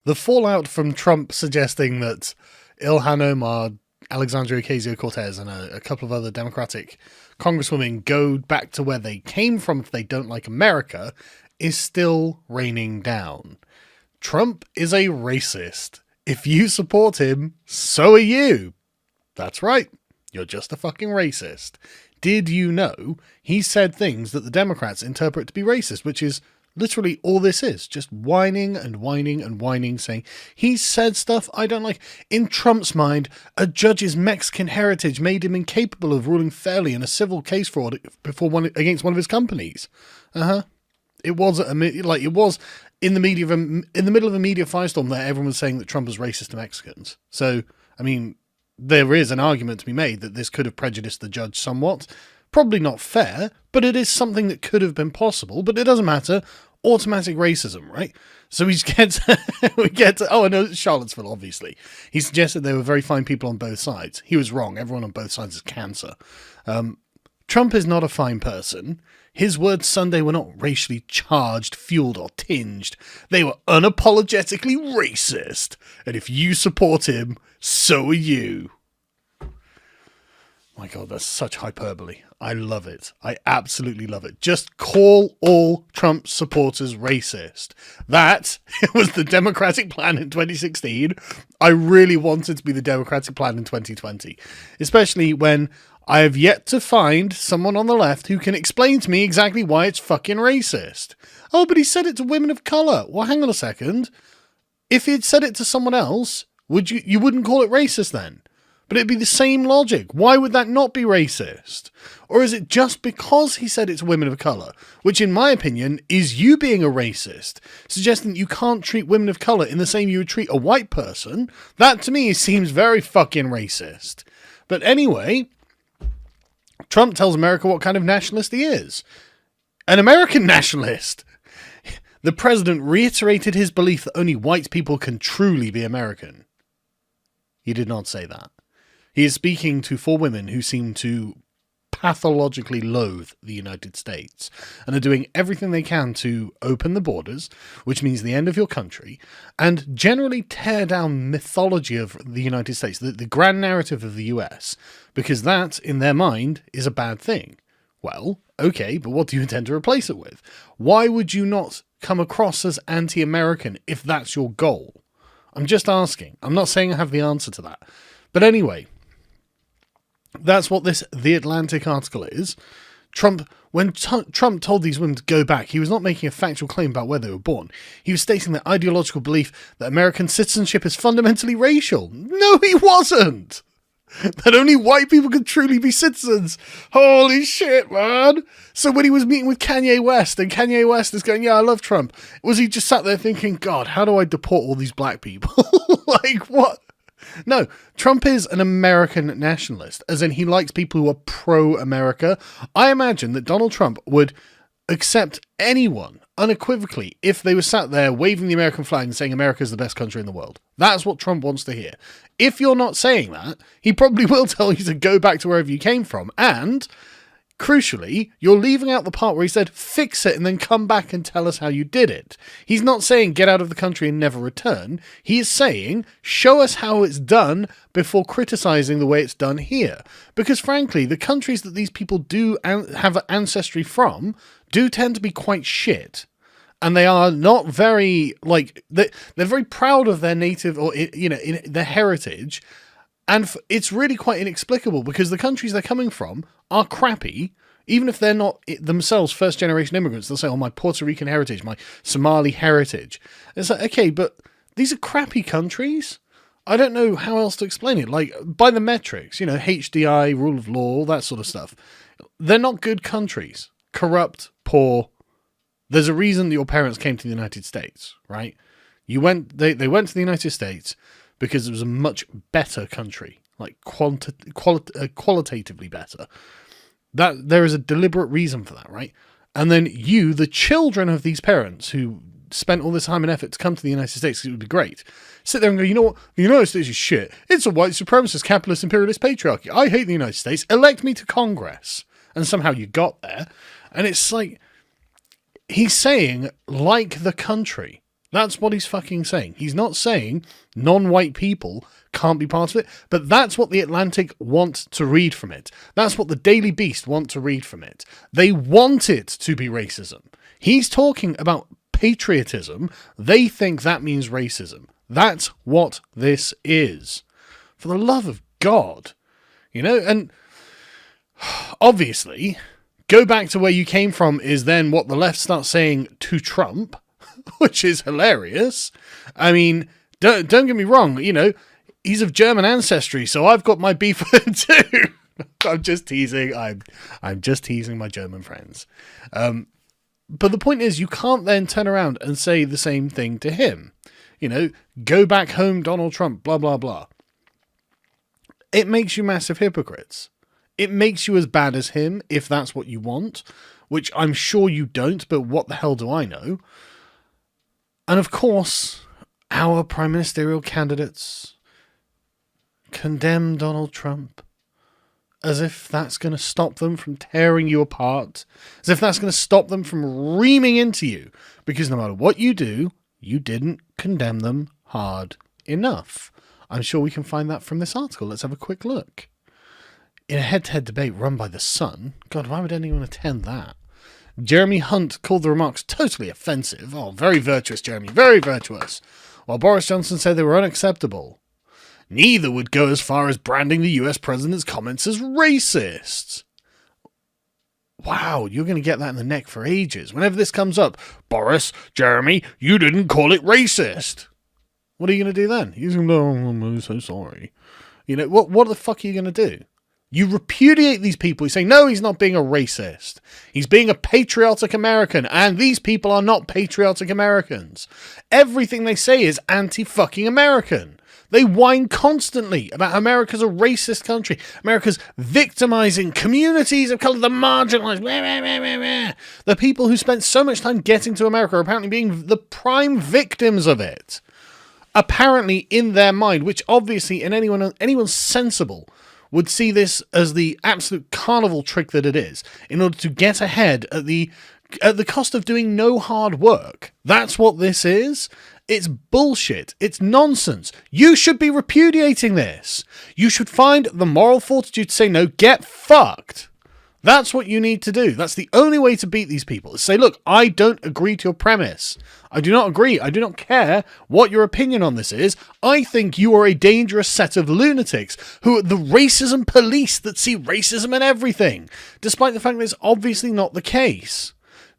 The fallout from Trump suggesting that Ilhan Omar, Alexandria Ocasio-Cortez, and a couple of other Democratic congresswomen go back to where they came from if they don't like America is still raining down. Trump is a racist. If you support him, so are you. That's right. You're just a fucking racist. Did you know he said things that the Democrats interpret to be racist, which is literally all this is, just whining and whining and whining, saying he said stuff I don't like. In Trump's mind, a judge's Mexican heritage made him incapable of ruling fairly in a civil case fraud against one of his companies. It was it was in the media in the middle of a media firestorm there. Everyone was saying that Trump was racist to Mexicans. So I mean, there is an argument to be made that this could have prejudiced the judge somewhat. Probably not fair, but it is something that could have been possible, but it doesn't matter. Automatic racism, right? So we get to, oh, no, Charlottesville, obviously. He suggested there were very fine people on both sides. He was wrong. Everyone on both sides is cancer. Trump is not a fine person. His words Sunday were not racially charged, fueled, or tinged. They were unapologetically racist. And if you support him, so are you. My God, that's such hyperbole. I love it. I absolutely love it. Just call all Trump supporters racist. That was the Democratic plan in 2016. I really wanted to be the Democratic plan in 2020, especially when I have yet to find someone on the left who can explain to me exactly why it's fucking racist. Oh, but he said it to women of colour. Well, hang on a second. If he'd said it to someone else, you wouldn't call it racist then? But it'd be the same logic. Why would that not be racist? Or is it just because he said it to women of colour, which in my opinion is you being a racist, suggesting that you can't treat women of colour in the same you would treat a white person? That to me seems very fucking racist. But anyway, Trump tells America what kind of nationalist he is. An American nationalist. The president reiterated his belief that only white people can truly be American. He did not say that. He is speaking to four women who seem to pathologically loathe the United States and are doing everything they can to open the borders, which means the end of your country, and generally tear down mythology of the United States, the grand narrative of the US, because that, in their mind, is a bad thing. Well, okay, but what do you intend to replace it with? Why would you not come across as anti-American if that's your goal? I'm just asking. I'm not saying I have the answer to that. But anyway, that's what this The Atlantic article is. When Trump told these women to go back, he was not making a factual claim about where they were born. He was stating their ideological belief that American citizenship is fundamentally racial. No, he wasn't! That only white people can truly be citizens. Holy shit, man. So when he was meeting with Kanye West, and Kanye West is going, yeah, I love Trump, was he just sat there thinking, God, how do I deport all these black people? Like, what? No, Trump is an American nationalist, as in he likes people who are pro-America. I imagine that Donald Trump would accept anyone unequivocally if they were sat there waving the American flag and saying America is the best country in the world. That's what Trump wants to hear. If you're not saying that, he probably will tell you to go back to wherever you came from. And, crucially, you're leaving out the part where he said, fix it and then come back and tell us how you did it. He's not saying get out of the country and never return. He is saying, show us how it's done before criticizing the way it's done here. Because frankly, the countries that these people do have ancestry from do tend to be quite shit. And they are not very, they're very proud of their native, or, in their heritage. And it's really quite inexplicable because the countries they're coming from are crappy. Even if they're not themselves first-generation immigrants, they'll say, oh, my Puerto Rican heritage, my Somali heritage. And it's like, okay, but these are crappy countries? I don't know how else to explain it. Like, by the metrics, HDI, rule of law, all that sort of stuff. They're not good countries. Corrupt, poor. There's a reason that your parents came to the United States, right? They went to the United States because it was a much better country, like qualitatively better. That there is a deliberate reason for that, right? And then you, the children of these parents who spent all this time and effort to come to the United States, it would be great, sit there and go, you know what? The United States is shit. It's a white supremacist, capitalist, imperialist patriarchy. I hate the United States. Elect me to Congress. And somehow you got there. And it's like, he's saying, like the country. That's what he's fucking saying. He's not saying non-white people can't be part of it, but that's what the Atlantic want to read from it. That's what the Daily Beast want to read from it. They want it to be racism. He's talking about patriotism. They think that means racism. That's what this is. For the love of God. You know, and obviously, go back to where you came from is then what the left starts saying to Trump, which is hilarious. I mean, don't get me wrong, you know, he's of German ancestry, so I've got my beef with him too. I'm just teasing. I'm just teasing my German friends. But the point is, you can't then turn around and say the same thing to him. You know, go back home, Donald Trump, blah, blah, blah. It makes you massive hypocrites. It makes you as bad as him, if that's what you want, which I'm sure you don't, but what the hell do I know? And of course, our prime ministerial candidates condemn Donald Trump as if that's going to stop them from tearing you apart, as if that's going to stop them from reaming into you, because no matter what you do, you didn't condemn them hard enough. I'm sure we can find that from this article. Let's have a quick look. In a head-to-head debate run by The Sun, God, why would anyone attend that? Jeremy Hunt called the remarks totally offensive. Oh, very virtuous, Jeremy, very virtuous. While Boris Johnson said they were unacceptable. Neither would go as far as branding the US president's comments as racist. Wow, you're going to get that in the neck for ages. Whenever this comes up, Boris, Jeremy, you didn't call it racist. What are you going to do then? He's going to go, oh, I'm so sorry. You know, what the fuck are you going to do? You repudiate these people. You say, no, he's not being a racist. He's being a patriotic American, and these people are not patriotic Americans. Everything they say is anti-fucking American. They whine constantly about America's a racist country. America's victimizing communities of color, the marginalized. The people who spent so much time getting to America are apparently being the prime victims of it. Apparently in their mind, which obviously in anyone sensible would see this as the absolute carnival trick that it is, in order to get ahead at the cost of doing no hard work. That's what this is. It's bullshit. It's nonsense. You should be repudiating this. You should find the moral fortitude to say no, get fucked. That's what you need to do. That's the only way to beat these people. Say, look, I don't agree to your premise. I do not agree. I do not care what your opinion on this is. I think you are a dangerous set of lunatics who are the racism police that see racism in everything, despite the fact that it's obviously not the case.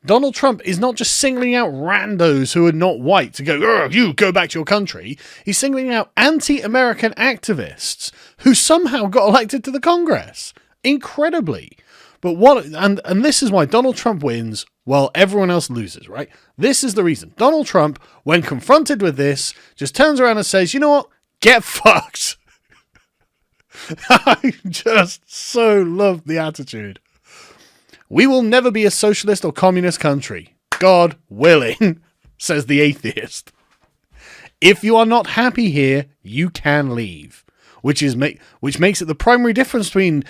Donald Trump is not just singling out randos who are not white to go, you go back to your country. He's singling out anti-American activists who somehow got elected to the Congress. Incredibly. But and this is why Donald Trump wins while everyone else loses, right? This is the reason. Donald Trump, when confronted with this, just turns around and says, you know what? Get fucked. I just so love the attitude. We will never be a socialist or communist country. God willing, says the atheist. If you are not happy here, you can leave. Which makes it the primary difference between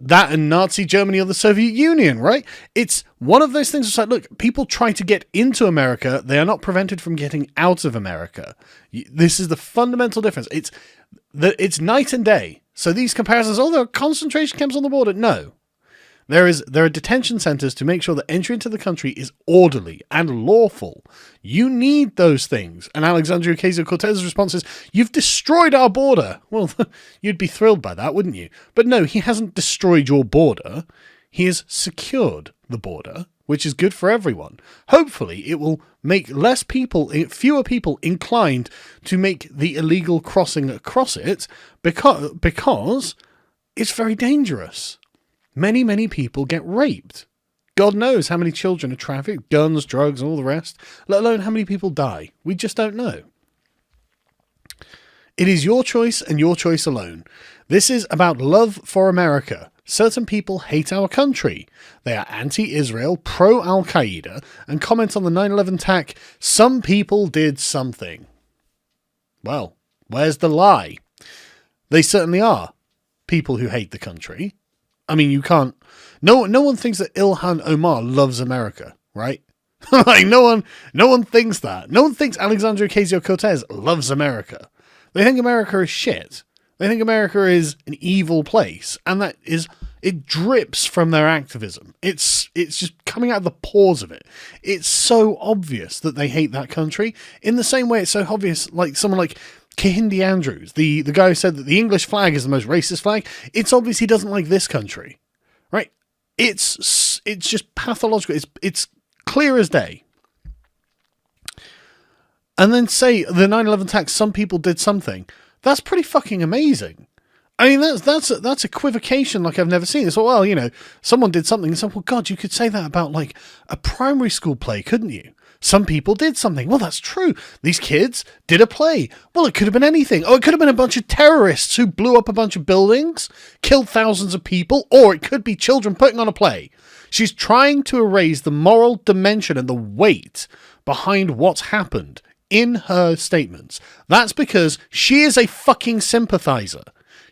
that and Nazi Germany or the Soviet Union, right? It's one of those things. It's like, look, people try to get into America. They are not prevented from getting out of America. This is the fundamental difference. It's night and day. So these comparisons, there are concentration camps on the border. No. There are detention centers to make sure that entry into the country is orderly and lawful. You need those things. And Alexandria Ocasio-Cortez's response is, you've destroyed our border. Well, you'd be thrilled by that, wouldn't you? But no, he hasn't destroyed your border. He has secured the border, which is good for everyone. Hopefully, it will make fewer people inclined to make the illegal crossing across it because it's very dangerous. Many, many people get raped. God knows how many children are trafficked, guns, drugs, and all the rest, let alone how many people die. We just don't know. It is your choice and your choice alone. This is about love for America. Certain people hate our country. They are anti-Israel, pro-Al-Qaeda, and comment on the 9/11 attack. Some people did something. Well, where's the lie? They certainly are people who hate the country. I mean, you can't... No one thinks that Ilhan Omar loves America, right? Like no one thinks that. No one thinks Alexandria Ocasio-Cortez loves America. They think America is shit. They think America is an evil place, and it drips from their activism. It's just coming out of the pores of it. It's so obvious that they hate that country. In the same way, it's so obvious, like someone like Kehinde Andrews, the guy who said that the English flag is the most racist flag. It's obvious he doesn't like this country, right? It's just pathological. It's clear as day. And then say the 9/11 attacks, some people did something. That's pretty fucking amazing. I mean, that's equivocation like I've never seen. It's like, well, you know, someone did something. And so, well, God, you could say that about like a primary school play, couldn't you? Some people did something. Well, that's true. These kids did a play. Well, it could have been anything. Oh, it could have been a bunch of terrorists who blew up a bunch of buildings, killed thousands of people, or it could be children putting on a play. She's trying to erase the moral dimension and the weight behind what's happened in her statements. That's because she is a fucking sympathizer.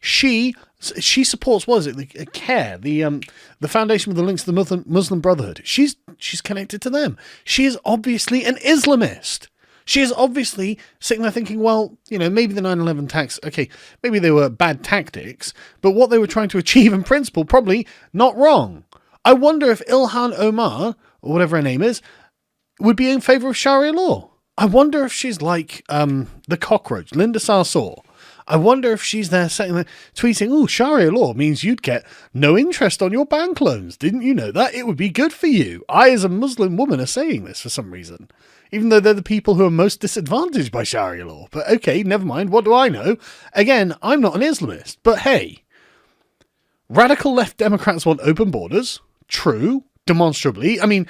She supports, what is it, the CARE, the foundation with the links to the Muslim Brotherhood. She's connected to them. She is obviously an Islamist. She is obviously sitting there thinking, well, you know, maybe the 9/11 attacks, okay, maybe they were bad tactics, but what they were trying to achieve in principle, probably not wrong. I wonder if Ilhan Omar, or whatever her name is, would be in favour of Sharia law. I wonder if she's like the cockroach, Linda Sarsour. I wonder if she's there sitting there tweeting, oh, Sharia law means you'd get no interest on your bank loans. Didn't you know that? It would be good for you. I, as a Muslim woman, are saying this for some reason, even though they're the people who are most disadvantaged by Sharia law. But okay, never mind. What do I know? Again, I'm not an Islamist, but hey, radical left Democrats want open borders. True, demonstrably. I mean,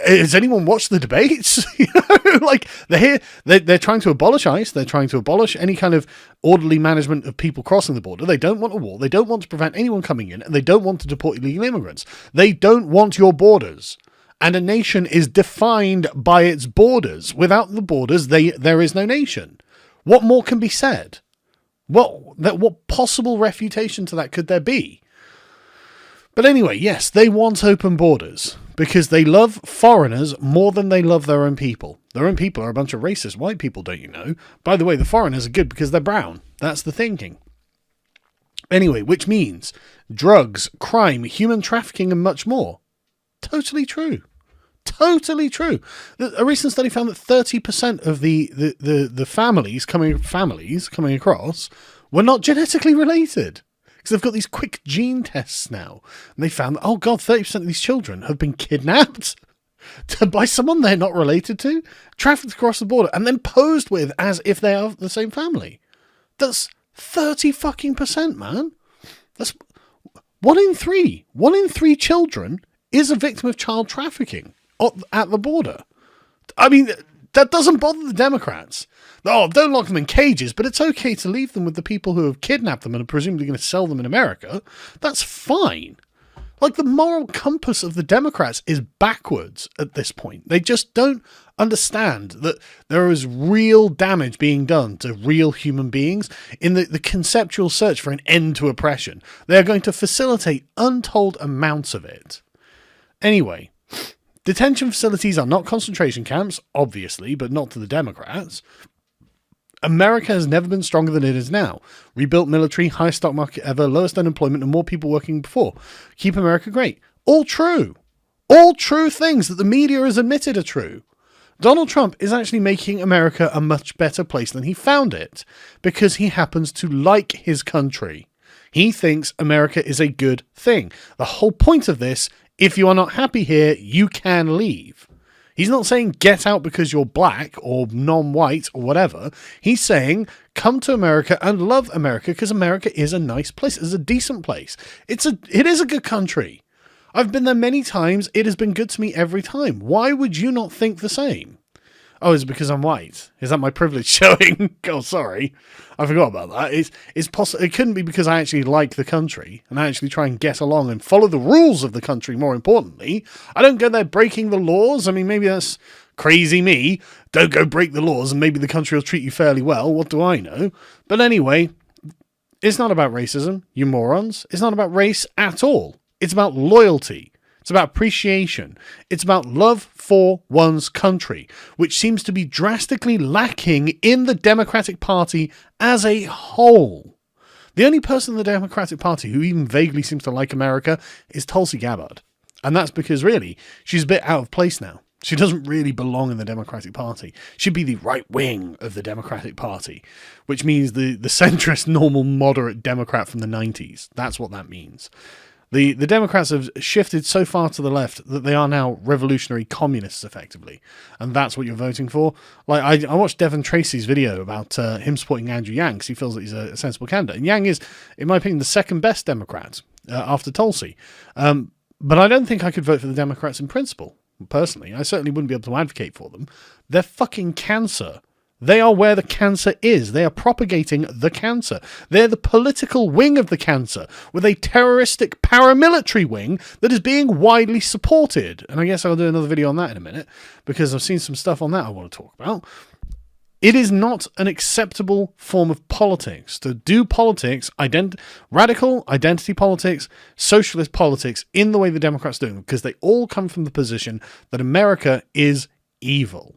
has anyone watched the debates? You know, like they're trying to abolish ICE. They're trying to abolish any kind of orderly management of people crossing the border. They don't want a war. They don't want to prevent anyone coming in, and they don't want to deport illegal immigrants. They don't want your borders. And a nation is defined by its borders. Without the borders, there is no nation. What more can be said? What possible refutation to that could there be? But anyway, yes, they want open borders because they love foreigners more than they love their own people. Their own people are a bunch of racist white people, don't you know? By the way, the foreigners are good because they're brown. That's the thinking. Anyway, which means drugs, crime, human trafficking, and much more. Totally true. Totally true. A recent study found that 30% of the families coming across were not genetically related. Because they've got these quick gene tests now. And they found that, oh God, 30% of these children have been kidnapped by someone they're not related to, trafficked across the border, and then posed with as if they are the same family. That's 30%, man. That's 1 in 3. 1 in 3 children is a victim of child trafficking at the border. I mean, that doesn't bother the Democrats. Oh, don't lock them in cages, but it's okay to leave them with the people who have kidnapped them and are presumably going to sell them in America. That's fine. Like, the moral compass of the Democrats is backwards at this point. They just don't understand that there is real damage being done to real human beings in the conceptual search for an end to oppression. They are going to facilitate untold amounts of it. Anyway, detention facilities are not concentration camps, obviously, but not to the Democrats. America has never been stronger than it is now. Rebuilt military, highest stock market ever, lowest unemployment, and more people working before. Keep America great. All true. All true things that the media has admitted are true. Donald Trump is actually making America a much better place than he found it, because he happens to like his country. He thinks America is a good thing. The whole point of this, if you are not happy here, you can leave. He's not saying get out because you're black or non-white or whatever. He's saying come to America and love America because America is a nice place. It's a decent place. It is a good country. I've been there many times. It has been good to me every time. Why would you not think the same? Oh, is it because I'm white? Is that my privilege showing? Oh, sorry. I forgot about that. It couldn't be because I actually like the country and I actually try and get along and follow the rules of the country, more importantly. I don't go there breaking the laws. I mean, maybe that's crazy me. Don't go break the laws and maybe the country will treat you fairly well. What do I know? But anyway, it's not about racism, you morons. It's not about race at all. It's about loyalty It's about appreciation. It's about love for one's country, which seems to be drastically lacking in the Democratic Party as a whole. The only person in the Democratic Party who even vaguely seems to like America is Tulsi Gabbard. And that's because, really, she's a bit out of place now. She doesn't really belong in the Democratic Party. She'd be the right wing of the Democratic Party, which means the centrist, normal, moderate Democrat from the 90s. That's what that means. The Democrats have shifted so far to the left that they are now revolutionary communists, effectively. And that's what you're voting for. Like, I watched Devon Tracy's video about him supporting Andrew Yang because he feels that he's a sensible candidate. And Yang is, in my opinion, the second best Democrat after Tulsi. But I don't think I could vote for the Democrats in principle. Personally, I certainly wouldn't be able to advocate for them. They're fucking cancer. They are where the cancer is. They are propagating the cancer. They're the political wing of the cancer, with a terroristic paramilitary wing that is being widely supported. And I guess I'll do another video on that in a minute, because I've seen some stuff on that I want to talk about. It is not an acceptable form of politics to do politics, radical identity politics, socialist politics in the way the Democrats do, because they all come from the position that America is evil.